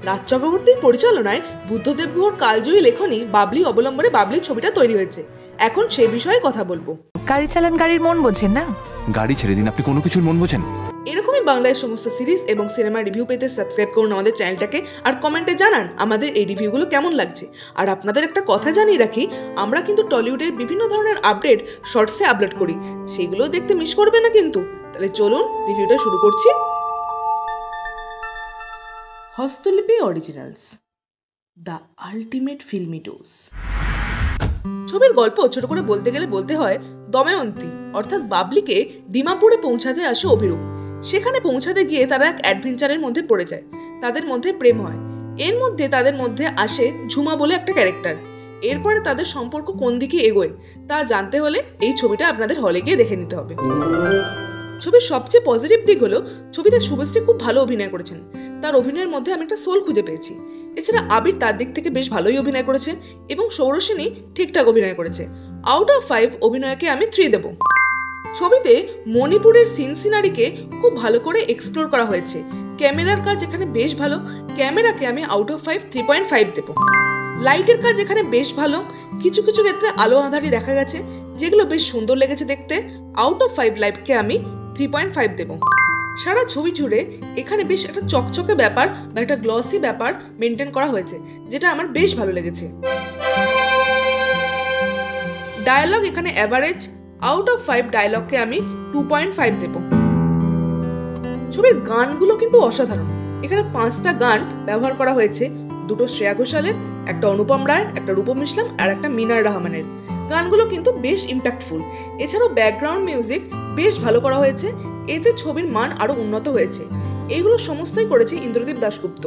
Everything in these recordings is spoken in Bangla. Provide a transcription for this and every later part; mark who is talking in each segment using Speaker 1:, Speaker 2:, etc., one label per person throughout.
Speaker 1: রাজ চক্রবর্তীর পরিচালনায় বুদ্ধদেব গুহর কালজয়ী লেখনী বাবলি অবলম্বনে বাবলি ছবিটা তৈরি হয়েছে। এখন সেই বিষয়ে কথা বলবো।
Speaker 2: গাড়ি চালান, গাড়ির মন বোঝেন না?
Speaker 3: গাড়ি ছেড়ে দিন, আপনি কোনো কিছুর মন বোঝেন?
Speaker 1: এরকমই বাংলায় সমস্ত সিরিজ এবং সিনেমা রিভিউ পেতে সাবস্ক্রাইব করুন আমাদের চ্যানেলটাকে, আর কমেন্টে জানান আমাদের এই রিভিউগুলো কেমন লাগছে। আর আপনাদের একটা কথা জানিয়ে রাখি, আমরা কিন্তু টলিউডের বিভিন্ন ধরনের আপডেট শর্টসে আপলোড করি, সেগুলো দেখতে মিস করবে না কিন্তু। তাহলে চলুন রিভিউটা শুরু করছি। Hastalipi originals, the ultimate filmy dose. ছবির গল্প ছোট করে বলতে গেলে বলতে হয়, দময়ন্তী অর্থাৎ বাবলিকে ডিমাপুরে পৌঁছাতে আসে অভিরূপ। সেখানে পৌঁছাতে গিয়ে তারা এক অ্যাডভেঞ্চারের মধ্যে পড়ে যায়, তাদের মধ্যে প্রেম হয়। এর মধ্যে তাদের মধ্যে আসে ঝুমা বলে একটা ক্যারেক্টার। এরপরে তাদের সম্পর্ক কোন দিকে এগোয় তা জানতে হলে এই ছবিটা আপনাদের হলে গিয়ে দেখে নিতে হবে। ছবির সবচেয়ে পজিটিভ দিক হলো ছবিতে শুভশ্রী খুব ভালো অভিনয় করেছেন। তার অভিনয়ের মধ্যে আমি একটা সোল খুঁজে পেয়েছি। এছাড়া আবির তার দিক থেকে বেশ ভালোই অভিনয় করেছে এবং সৌরসেনী ঠিকঠাক অভিনয় করেছে। আউট অফ 5 অভিনয়কে আমি 3 দেব। ছবিতে মণিপুরের সিন সিনারিকে খুব ভালো করে এক্সপ্লোর করা হয়েছে। ক্যামেরার কাজ এখানে বেশ ভালো, ক্যামেরাকে আমি আউট অফ 5 3.5 দেব। লাইটের কাজ এখানে বেশ ভালো, কিছু কিছু ক্ষেত্রে আলো আঁধারি দেখা গেছে যেগুলো বেশ সুন্দর লেগেছে দেখতে। আউট অফ 5 লাইটকে আমি 3.5 দেব। সারা ছবি জুড়ে এখানে বেশ একটা চকচকে ব্যাপার বা একটা গ্লসি ব্যাপার মেনটেন করা হয়েছে, যেটা আমার বেশ ভালো লেগেছে। ডায়ালগ এখানে অ্যাভারেজ, আউট অফ 5 ডায়ালগকে আমি 2.5 দেব। ছবির গানগুলো কিন্তু অসাধারণ। এখানে 5টা গান ব্যবহার করা হয়েছে, 2টো শ্রেয়া ঘোষালের, একটা অনুপম রায়, একটা রূপম ইসলাম আর একটা মিনার রহমানের। গানগুলো কিন্তু বেশ ইম্প্যাক্টফুল। এছাড়াও ব্যাকগ্রাউন্ড মিউজিক বেশ ভালো করা হয়েছে, এতে ছবির মান আরো উন্নত হয়েছে। এগুলো সমস্তই করেছে Indradeep Dasgupta.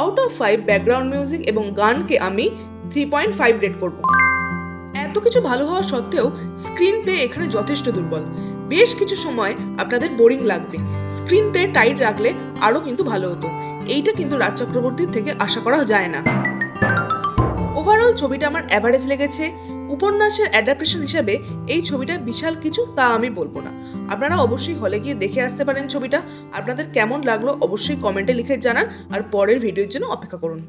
Speaker 1: Out of 5 background music এবং গানকে আমি 3.5 রেট করব। এত কিছু ভালো হওয়া সত্ত্বেও স্ক্রিন প্লে এখানে যথেষ্ট দুর্বল। বেশ কিছু সময় আপনাদের বোরিং লাগবে। স্ক্রিন প্লে টাইট রাখলে আরো কিন্তু ভালো হতো। এইটা কিন্তু রাজ চক্রবর্তীর থেকে আশা করা যায় না। ওভারঅল ছবিটা আমার অ্যাভারেজ লেগেছে। উপন্যাসের অ্যাডাপ্টেশন হিসেবে এই ছবিটা বিশাল কিছু তা আমি বলবো না। আপনারা অবশ্যই হলে গিয়ে দেখে আসতে পারেন ছবিটা। আপনাদের কেমন লাগলো অবশ্যই কমেন্টে লিখে জানান, আর পরের ভিডিওর জন্য অপেক্ষা করুন।